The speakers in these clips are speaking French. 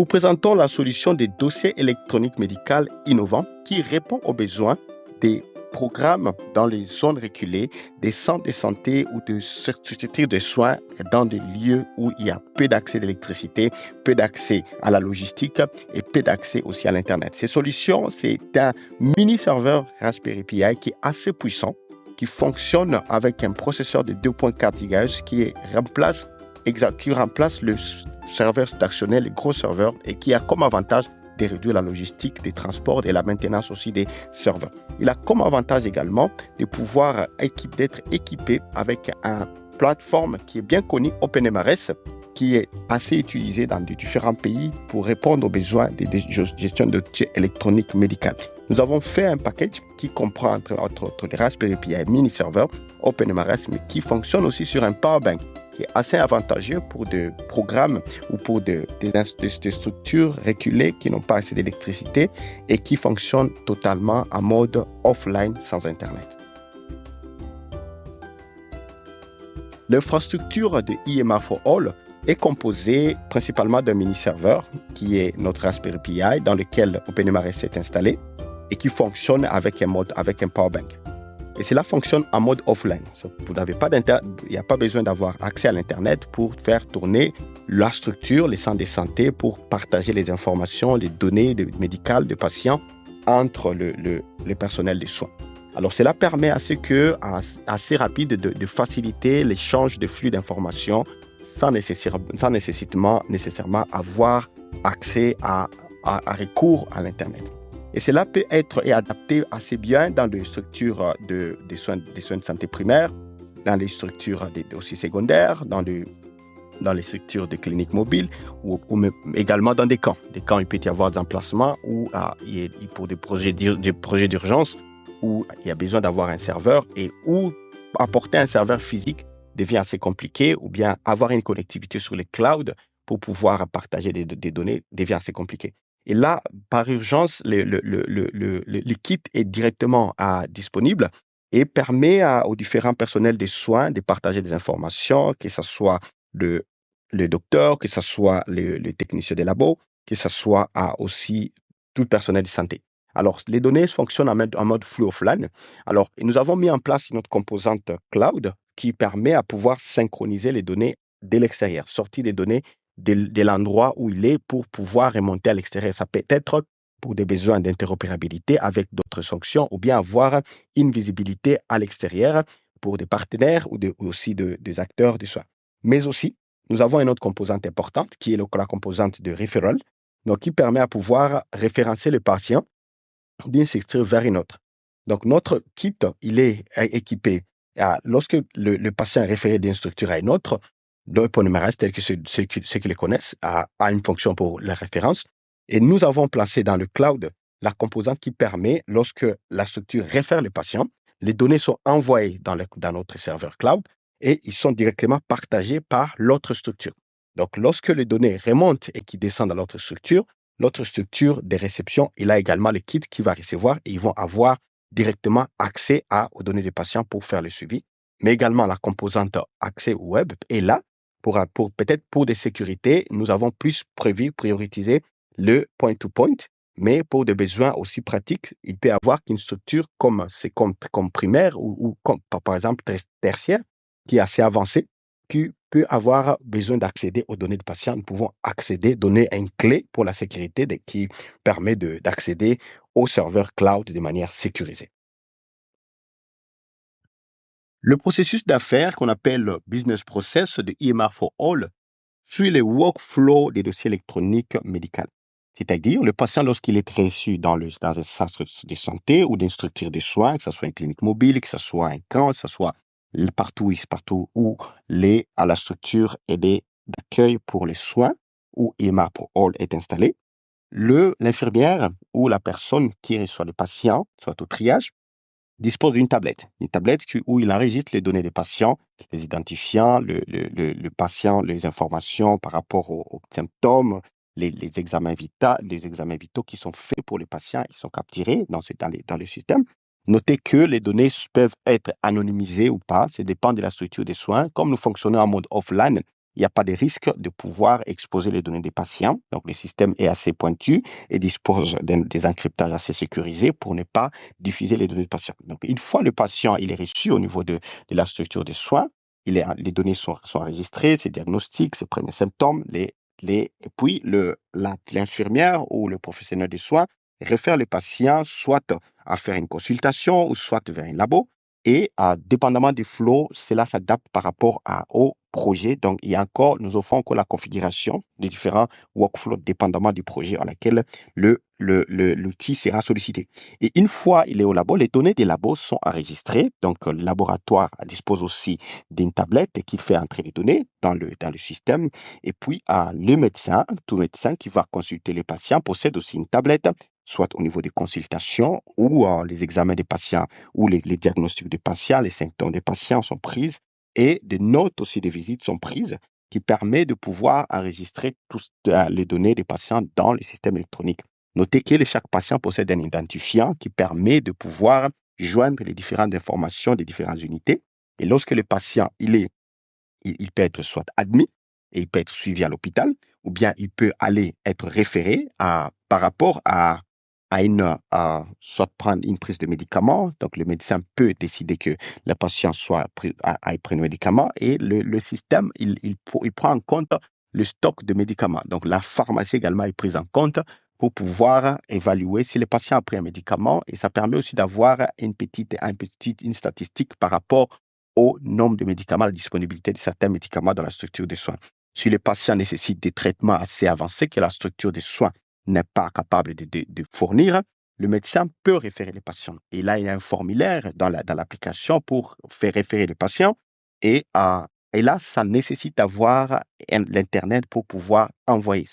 vous présentons la solution des dossiers électroniques médicaux innovants qui répond aux besoins des programmes dans les zones reculées, des centres de santé ou de structures de soins dans des lieux où il y a peu d'accès d'électricité, peu d'accès à la logistique et peu d'accès aussi à l'Internet. Ces solutions, c'est un mini-serveur Raspberry Pi qui est assez puissant, qui fonctionne avec un processeur de 2.4 GHz qui remplace le serveur stationnel, le gros serveur, et qui a comme avantage de réduire la logistique des transports et la maintenance aussi des serveurs. Il a comme avantage également de pouvoir d'être équipé avec une plateforme qui est bien connue, OpenMRS, qui est assez utilisée dans différents pays pour répondre aux besoins de gestion de dossiers électroniques médicaux. Nous avons fait un package qui comprend entre autres des Raspberry Pi mini serveur OpenMRS, mais qui fonctionne aussi sur un powerbank, qui est assez avantageux pour des programmes ou pour des structures reculées qui n'ont pas assez d'électricité et qui fonctionnent totalement en mode offline sans Internet. L'infrastructure de EMR for All est composée principalement d'un mini-serveur qui est notre Raspberry Pi dans lequel OpenMRS est installé et qui fonctionne avec un powerbank. Et cela fonctionne en mode offline. Vous n'avez pas il n'y a pas besoin d'avoir accès à l'Internet pour faire tourner la structure, les centres de santé, pour partager les informations, les données médicales des patients entre le personnel de soins. Alors, cela permet assez rapide de faciliter l'échange de flux d'informations sans nécessairement avoir accès à recours à l'Internet. Et cela peut être adapté assez bien dans les structures des soins de santé primaires, dans les structures aussi secondaires, dans les structures de cliniques mobiles ou également dans des camps. Des camps, il peut y avoir des emplacements où pour des projets d'urgence où il y a besoin d'avoir un serveur et où apporter un serveur physique devient assez compliqué, ou bien avoir une connectivité sur les clouds pour pouvoir partager des données devient assez compliqué. Et là, par urgence, le kit est directement disponible et permet aux différents personnels de soins de partager des informations, que ce soit le docteur, que ce soit le technicien des labos, que ce soit aussi tout le personnel de santé. Alors, les données fonctionnent en mode flux offline. Alors, nous avons mis en place notre composante cloud qui permet à pouvoir synchroniser les données de l'extérieur, sortir les données de l'endroit où il est pour pouvoir remonter à l'extérieur. Ça peut être pour des besoins d'interopérabilité avec d'autres fonctions ou bien avoir une visibilité à l'extérieur pour des partenaires ou aussi des acteurs du soin. Mais aussi, nous avons une autre composante importante qui est la composante de referral, donc qui permet à pouvoir référencer le patient d'une structure vers une autre. Donc, notre kit, il est équipé. Lorsque le patient est référé d'une structure à une autre, l'OpenMRS, tel que ceux qui le connaissent, a une fonction pour la référence. Et nous avons placé dans le cloud la composante qui permet, lorsque la structure réfère le patient, les données sont envoyées dans notre serveur cloud et ils sont directement partagés par l'autre structure. Donc, lorsque les données remontent et qui descendent dans l'autre structure de réception, il a également le kit qui va recevoir et ils vont avoir directement accès aux données des patients pour faire le suivi. Mais également la composante accès au web est là peut-être pour des sécurités. Nous avons plus prioritisé le point-to-point, mais pour des besoins aussi pratiques, il peut y avoir qu'une structure comme primaire ou comme par exemple tertiaire qui est assez avancée, qui peut avoir besoin d'accéder aux données de patients. Nous pouvons donner une clé pour la sécurité qui permet d'accéder au serveur cloud de manière sécurisée. Le processus d'affaires qu'on appelle le business process de EMR for All suit les workflows des dossiers électroniques médicaux. C'est-à-dire, le patient, lorsqu'il est reçu dans un centre de santé ou d'une structure de soins, que ce soit une clinique mobile, que ce soit un camp, que ce soit partout où à la structure d'accueil pour les soins, où EMR for All est installé, l'infirmière ou la personne qui reçoit le patient, soit au triage, dispose d'une tablette où il enregistre les données des patients, les identifiants, le patient, les informations par rapport aux symptômes, les examens vitaux qui sont faits pour les patients, ils sont capturés dans le système. Notez que les données peuvent être anonymisées ou pas, ça dépend de la structure des soins. Comme nous fonctionnons en mode offline, il n'y a pas de risque de pouvoir exposer les données des patients. Donc, le système est assez pointu et dispose des encryptages assez sécurisés pour ne pas diffuser les données des patients. Donc, une fois le patient il est reçu au niveau de la structure de soins, les données sont enregistrées, ses diagnostics, ses premiers symptômes, et puis l'infirmière ou le professionnel de soins réfère le patient soit à faire une consultation ou soit vers un labo. Et dépendamment du flow, cela s'adapte par rapport au projet. Donc, nous offrons encore la configuration des différents workflows dépendamment du projet en lequel l'outil sera sollicité. Et une fois il est au labo, les données des labos sont enregistrées. Donc, le laboratoire dispose aussi d'une tablette qui fait entrer les données dans le système. Et puis, tout médecin qui va consulter les patients possède aussi une tablette, soit au niveau des consultations ou les examens des patients ou les diagnostics des patients, les symptômes des patients sont prises et des notes aussi des visites sont prises qui permet de pouvoir enregistrer toutes les données des patients dans le système électronique. Notez que chaque patient possède un identifiant qui permet de pouvoir joindre les différentes informations des différentes unités. Et lorsque le patient il peut être soit admis et il peut être suivi à l'hôpital, ou bien il peut aller être référé par rapport soit prendre une prise de médicaments. Donc, le médecin peut décider que le patient aille prendre un médicament et le système, il prend en compte le stock de médicaments. Donc, la pharmacie également est prise en compte pour pouvoir évaluer si le patient a pris un médicament et ça permet aussi d'avoir une statistique par rapport au nombre de médicaments, la disponibilité de certains médicaments dans la structure des soins. Si le patient nécessite des traitements assez avancés que la structure des soins n'est pas capable de fournir, le médecin peut référer les patients. Et là, il y a un formulaire dans l'application pour faire référer les patients. Et là, ça nécessite d'avoir l'Internet pour pouvoir envoyer.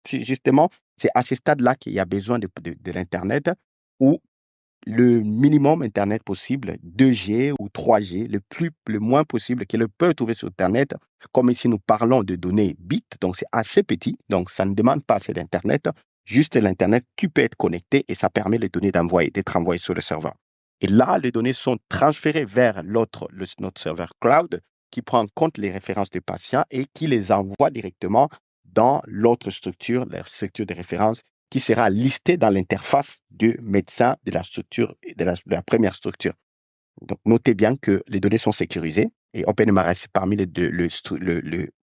Justement, c'est à ce stade-là qu'il y a besoin de l'Internet où le minimum Internet possible, 2G ou 3G, le moins possible qu'elle peut trouver sur Internet. Comme ici, nous parlons de données bits, donc c'est assez petit, donc ça ne demande pas assez d'Internet. Juste l'Internet, tu peux être connecté et ça permet les données d'être envoyées sur le serveur. Et là, les données sont transférées vers notre serveur cloud qui prend en compte les références des patients et qui les envoie directement dans l'autre structure, la structure de référence qui sera listé dans l'interface du médecin de la structure, de la première structure. Donc, notez bien que les données sont sécurisées et OpenMRS, c'est parmi les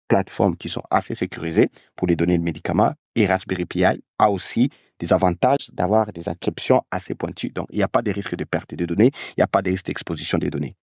plateformes qui sont assez sécurisées pour les données de médicaments. Et Raspberry Pi a aussi des avantages d'avoir des encryptions assez pointues. Donc, il n'y a pas de risque de perte de données, il n'y a pas de risque d'exposition des données.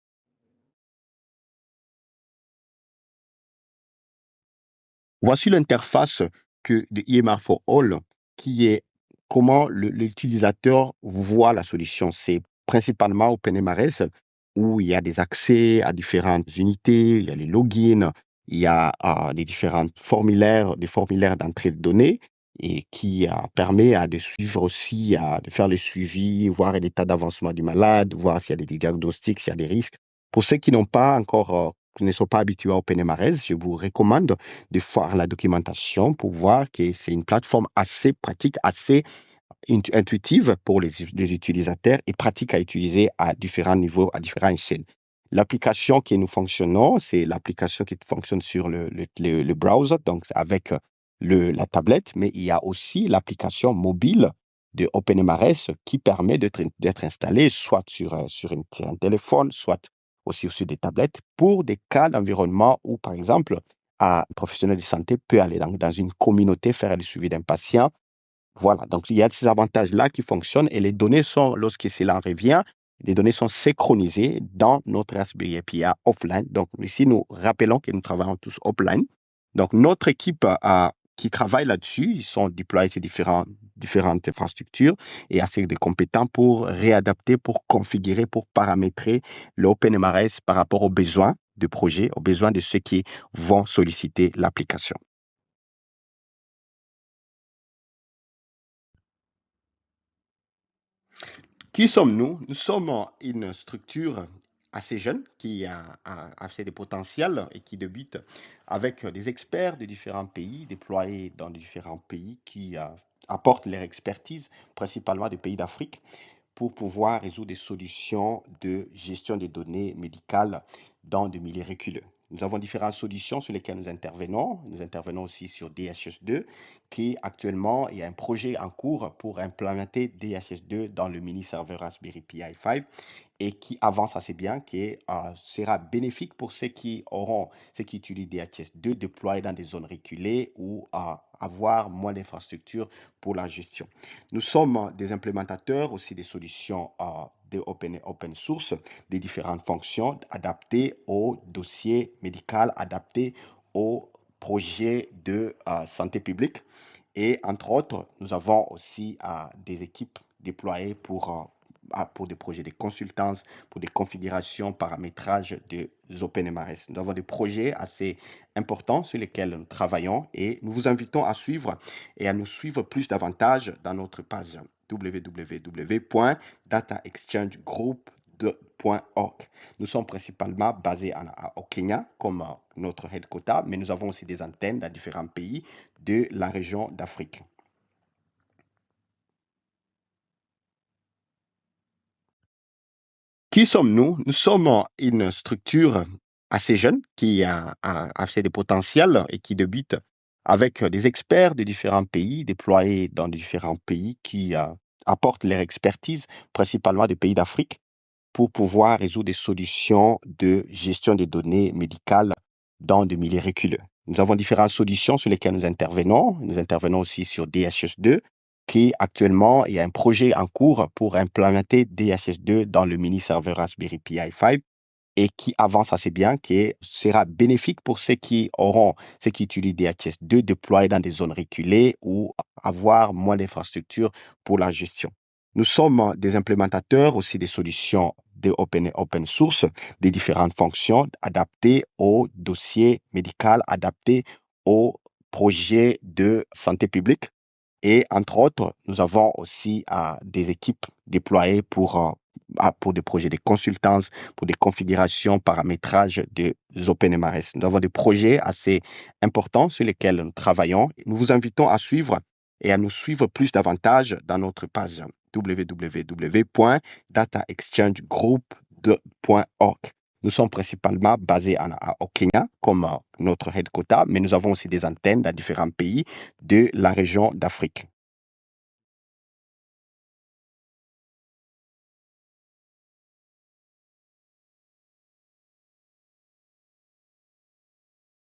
Voici l'interface de EMR for All qui est comment l'utilisateur voit la solution. C'est principalement OpenMRS où il y a des accès à différentes unités, il y a les logins, il y a des différents formulaires, des formulaires d'entrée de données et qui permet de suivre aussi, de faire le suivi, voir l'état d'avancement du malade, voir s'il y a des diagnostics, s'il y a des risques. Pour ceux qui n'ont pas encore, qui ne sont pas habitués à OpenMRS, je vous recommande de faire la documentation pour voir que c'est une plateforme assez pratique, assez intuitive pour les utilisateurs et pratique à utiliser à différents niveaux, à différentes échelles. L'application que nous fonctionnons, c'est l'application qui fonctionne sur le browser, donc avec la tablette, mais il y a aussi l'application mobile de OpenMRS qui permet d'être installée soit sur un téléphone, soit aussi sur des tablettes pour des cas d'environnement où, par exemple, un professionnel de santé peut aller dans une communauté faire le suivi d'un patient. Voilà, donc il y a ces avantages-là qui fonctionnent et les données sont, lorsque cela revient, les données sont synchronisées dans notre Raspberry Pi offline. Donc ici, nous rappelons que nous travaillons tous offline. Donc notre équipe qui travaille là-dessus, ils sont déployés sur différentes infrastructures et assez de compétents pour réadapter, pour configurer, pour paramétrer l'OpenMRS par rapport aux besoins du projet, aux besoins de ceux qui vont solliciter l'application. Qui sommes-nous? Nous sommes une structure assez jeune qui a assez de potentiel et qui débute avec des experts de différents pays déployés dans différents pays qui apportent leur expertise, principalement des pays d'Afrique, pour pouvoir résoudre des solutions de gestion des données médicales dans des milieux reculés. Nous avons différentes solutions sur lesquelles nous intervenons. Nous intervenons aussi sur DHS2, qui actuellement, il y a un projet en cours pour implémenter DHS2 dans le mini-serveur Raspberry Pi 5 et qui avance assez bien, qui sera bénéfique pour ceux qui utilisent DHS2 déployés dans des zones reculées ou avoir moins d'infrastructures pour la gestion. Nous sommes des implémentateurs aussi des solutions de open source, des différentes fonctions adaptées au dossier médical, adaptées aux projets de santé publique. Et entre autres, nous avons aussi des équipes déployées pour des projets de consultance, pour des configurations, paramétrages de OpenMRS. Nous avons des projets assez importants sur lesquels nous travaillons et nous vous invitons à suivre et à nous suivre plus davantage dans notre page www.dataexchangegroup.org. Nous sommes principalement basés au Kenya comme notre headquarter, mais nous avons aussi des antennes dans différents pays de la région d'Afrique. Qui sommes-nous? Nous sommes une structure assez jeune qui a assez de potentiel et qui débute avec des experts de différents pays déployés dans différents pays qui apportent leur expertise, principalement des pays d'Afrique, pour pouvoir résoudre des solutions de gestion des données médicales dans des milieux reculés. Nous avons différentes solutions sur lesquelles nous intervenons. Nous intervenons aussi sur DHS2, qui actuellement, il y a un projet en cours pour implémenter DHS2 dans le mini-serveur Raspberry Pi 5 et qui avance assez bien, qui sera bénéfique pour ceux qui utilisent DHS2 déployés dans des zones reculées ou avoir moins d'infrastructures pour la gestion. Nous sommes des implémentateurs aussi des solutions de open source, des différentes fonctions adaptées au dossier médical, adaptées aux projets de santé publique. Et entre autres, nous avons aussi des équipes déployées pour des projets de consultance, pour des configurations, paramétrages de OpenMRS. Nous avons des projets assez importants sur lesquels nous travaillons. Nous vous invitons à suivre et à nous suivre plus davantage dans notre page www.dataexchangegroup.org. Nous sommes principalement basés au Kenya comme notre headquarter, mais nous avons aussi des antennes dans différents pays de la région d'Afrique.